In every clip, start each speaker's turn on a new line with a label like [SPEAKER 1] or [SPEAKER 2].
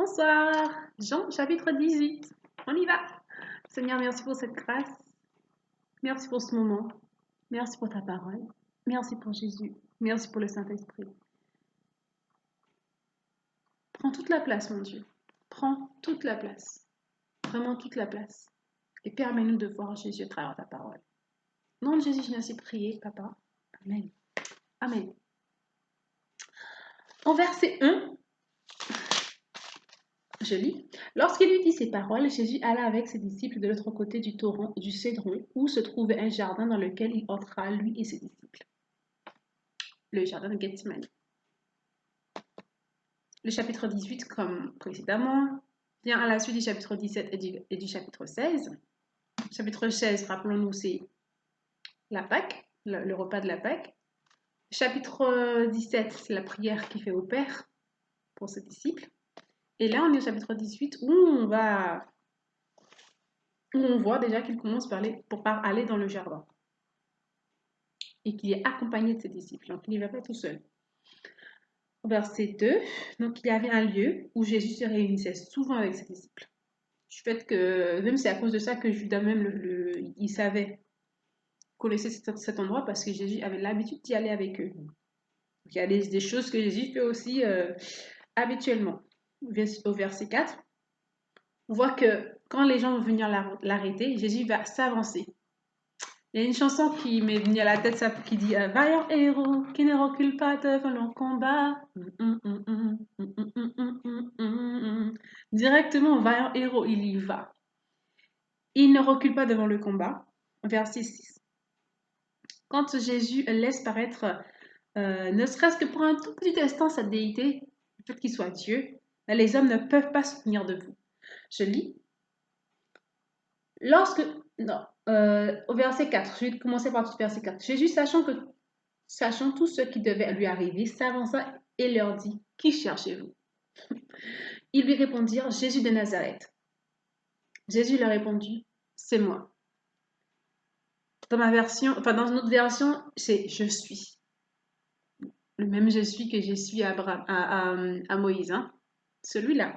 [SPEAKER 1] Bonsoir, Jean chapitre 18. On y va. Seigneur, merci pour cette grâce. Merci pour ce moment. Merci pour ta parole. Merci pour Jésus. Merci pour le Saint-Esprit. Prends toute la place, mon Dieu. Prends toute la place. Vraiment toute la place. Et permets-nous de voir Jésus à travers ta parole. Au nom de Jésus, je viens ainsi prier, Papa. Amen. Amen. En verset 1, je lis. Lorsqu'il lui dit ces paroles, Jésus alla avec ses disciples de l'autre côté du torrent du Cédron, où se trouvait un jardin dans lequel il entra, lui et ses disciples. Le jardin de Gethsemane. Le chapitre 18, comme précédemment, vient à la suite du chapitre 17 et du chapitre 16. Chapitre 16, rappelons-nous, c'est la Pâque, le repas de la Pâque. Chapitre 17, c'est la prière qu'il fait au Père pour ses disciples. Et là, on est au chapitre 18 où on voit déjà qu'il commence par aller dans le jardin et qu'il est accompagné de ses disciples. Donc, il n'y va pas tout seul. Verset 2, donc il y avait un lieu où Jésus se réunissait souvent avec ses disciples. Du fait que, même c'est à cause de ça que Judas même, il savait, connaissait cet endroit parce que Jésus avait l'habitude d'y aller avec eux. Donc, il y a des choses que Jésus fait aussi habituellement. Au verset 4, on voit que quand les gens vont venir l'arrêter, Jésus va s'avancer. Il y a une chanson qui m'est venue à la tête, ça, qui dit vaillant héros qui ne recule pas devant le combat. Directement, vaillant héros, il y va. Il ne recule pas devant le combat. Verset 6. Quand Jésus laisse paraître, ne serait-ce que pour un tout petit instant, sa déité, le fait qu'il soit Dieu, les hommes ne peuvent pas se souvenir de vous. Je lis. Au verset 4, je vais commencer par le verset 4. Jésus, sachant tout ce qui devait lui arriver, s'avança et leur dit, qui cherchez-vous? Ils lui répondirent, Jésus de Nazareth. Jésus leur répondit, c'est moi. Dans dans une autre version, c'est je suis. Le même je suis que je suis à Moïse. Hein? Celui-là.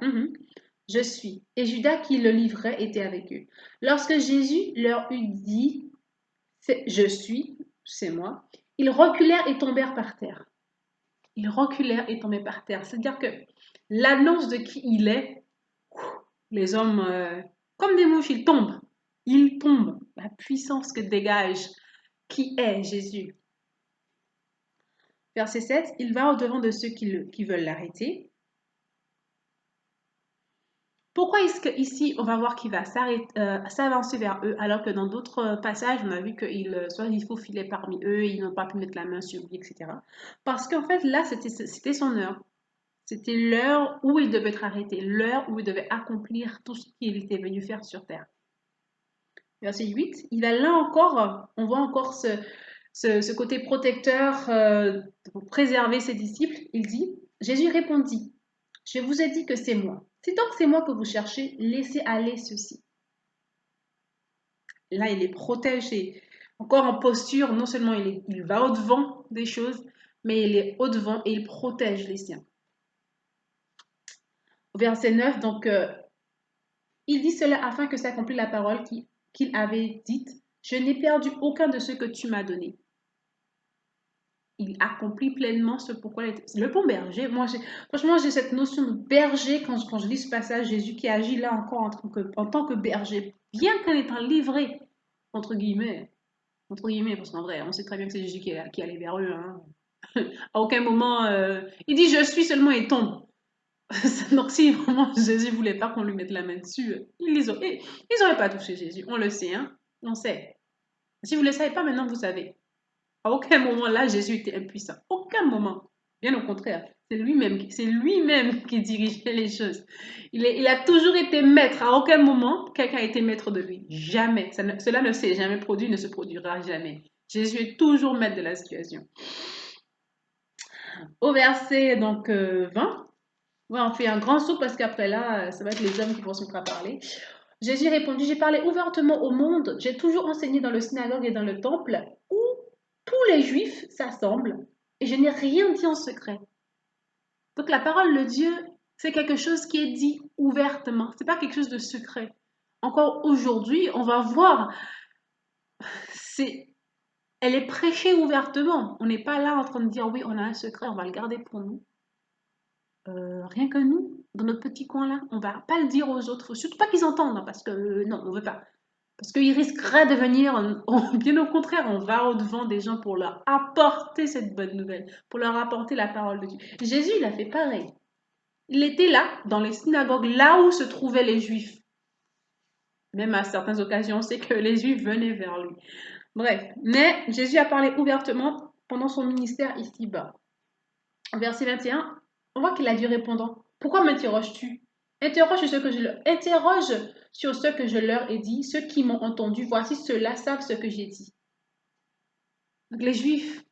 [SPEAKER 1] Je suis. Et Judas qui le livrait était avec eux. Lorsque Jésus leur eut dit, je suis, c'est moi, ils reculèrent et tombèrent par terre. Ils reculèrent et tombaient par terre. C'est-à-dire que l'annonce de qui il est, les hommes, comme des mouches, ils tombent. Ils tombent. La puissance que dégage qui est Jésus. Verset 7, il va au-devant de ceux qui veulent l'arrêter. Pourquoi est-ce qu'ici, on va voir qu'il va s'avancer vers eux, alors que dans d'autres passages, on a vu qu'il faufilait parmi eux, ils n'ont pas pu mettre la main sur lui, etc. Parce qu'en fait, là, c'était son heure. C'était l'heure où il devait être arrêté, l'heure où il devait accomplir tout ce qu'il était venu faire sur terre. Verset 8, il a là encore, on voit encore ce côté protecteur pour préserver ses disciples. Il dit, Jésus répondit, je vous ai dit que c'est moi. Si donc c'est moi que vous cherchez, laissez aller ceci. Là, il les protège, et encore en posture, non seulement il va au-devant des choses, mais il est au-devant et il protège les siens. Verset 9, donc, il dit cela afin que s'accomplisse la parole qu'il avait dite, je n'ai perdu aucun de ceux que tu m'as donnés. Il accomplit pleinement ce pourquoi le bon berger. Franchement, j'ai cette notion de berger quand je lis ce passage, Jésus qui agit là encore en tant que berger, bien qu'en étant livré, entre guillemets, parce qu'en vrai, on sait très bien que c'est Jésus qui allait vers eux. Hein. À aucun moment, il dit je suis seulement et tombe. Donc si vraiment Jésus voulait pas qu'on lui mette la main dessus, ils n'auraient pas touché Jésus. On le sait, hein? On sait. Si vous ne le savez pas, maintenant vous savez. À aucun moment là, Jésus était impuissant. Aucun moment. Bien au contraire. C'est lui-même qui dirigeait les choses. Il a toujours été maître. À aucun moment, quelqu'un a été maître de lui. Jamais. Cela ne s'est jamais produit, ne se produira jamais. Jésus est toujours maître de la situation. Au verset donc 20, ouais, on fait un grand saut parce qu'après là, ça va être les hommes qui vont se mettre à parler. Jésus répondit, j'ai parlé ouvertement au monde, j'ai toujours enseigné dans le synagogue et dans le temple où tous les juifs s'assemblent et je n'ai rien dit en secret. Donc la parole de Dieu C'est quelque chose qui est dit ouvertement. C'est pas quelque chose de secret. Encore aujourd'hui, on va voir, c'est, elle est prêchée ouvertement. On n'est pas là en train de dire oui, on a un secret, on va le garder pour nous. Rien que nous, dans notre petit coin là, on va pas le dire aux autres. Surtout pas qu'ils entendent, hein, parce que non, on veut pas. Parce qu'ils risqueraient de venir, bien au contraire, on va au-devant des gens pour leur apporter cette bonne nouvelle, pour leur apporter la parole de Dieu. Jésus, il a fait pareil. Il était là, dans les synagogues, là où se trouvaient les Juifs. Même à certaines occasions, on sait que les Juifs venaient vers lui. Bref, mais Jésus a parlé ouvertement pendant son ministère ici-bas. Verset 21, on voit qu'il a dit répondant, pourquoi m'interroges-tu? Interroge sur ce que je leur ai dit, ceux qui m'ont entendu, voici ceux-là savent ce que j'ai dit. Donc les Juifs,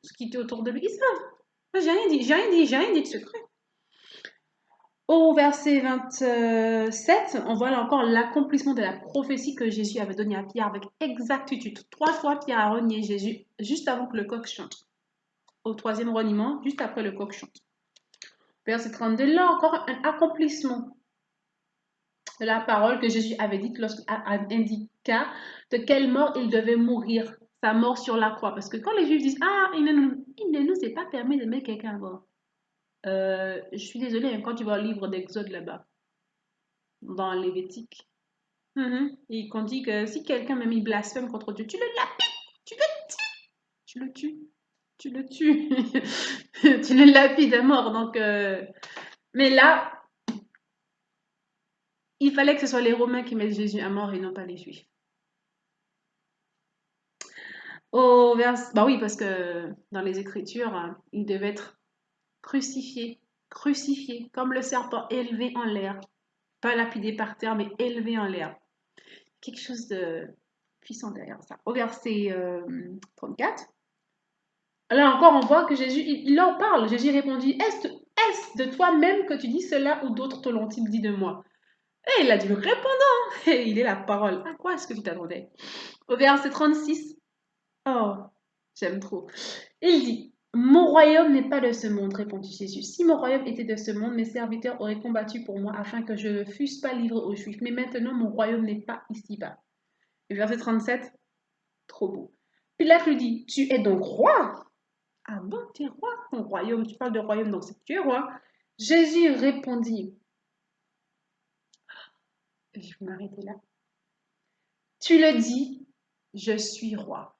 [SPEAKER 1] ceux qui étaient autour de lui, ils savent. J'ai rien dit, j'ai rien dit de secret. Au verset 27, on voit là encore l'accomplissement de la prophétie que Jésus avait donnée à Pierre avec exactitude. 3 fois, Pierre a renié Jésus juste avant que le coq chante. Au troisième reniement, juste après le coq chante. Verset 32, là encore un accomplissement de la parole que Jésus avait dite lorsqu'il indiqua de quelle mort il devait mourir, sa mort sur la croix. Parce que quand les Juifs disent, ah, il ne nous est pas permis de mettre quelqu'un à mort. Je suis désolée, quand tu vas au livre d'Exode là-bas, dans Lévitique, et qu'on dit que si quelqu'un même il blasphème contre Dieu, tu le lapides, tu le tues, tu le tues, tu le lapides à mort. Donc, mais là, il fallait que ce soit les Romains qui mettent Jésus à mort et non pas les Juifs. Bah oui, parce que dans les Écritures, il devait être crucifié, crucifié, comme le serpent élevé en l'air, pas lapidé par terre, mais élevé en l'air. Quelque chose de puissant derrière ça. Au verset 34. Là encore, on voit que Jésus, il en parle. Jésus répondit, est-ce de toi-même que tu dis cela ou d'autres te l'ont-ils dit de moi? Et il a dû répondre. Et il est la parole. À quoi est-ce que tu t'attendais? Au verset 36. Oh, j'aime trop. Il dit, mon royaume n'est pas de ce monde, répondit Jésus. Si mon royaume était de ce monde, mes serviteurs auraient combattu pour moi afin que je ne fusse pas livré aux Juifs. Mais maintenant, mon royaume n'est pas ici-bas. Et verset 37, trop beau. Pilate lui dit, tu es donc roi? Ah bon, tu es roi? Ton royaume, tu parles de royaume, donc c'est que tu es roi. Jésus répondit, je vais m'arrêter là. Tu le dis, je suis roi.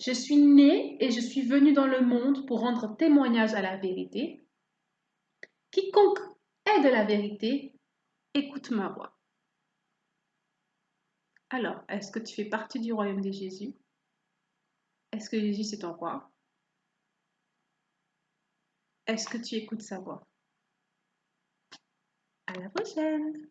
[SPEAKER 1] Je suis né et je suis venu dans le monde pour rendre témoignage à la vérité. Quiconque est de la vérité, écoute ma voix. Alors, est-ce que tu fais partie du royaume de Jésus? Est-ce que Jésus c'est ton roi? Est-ce que tu écoutes sa voix? À la prochaine!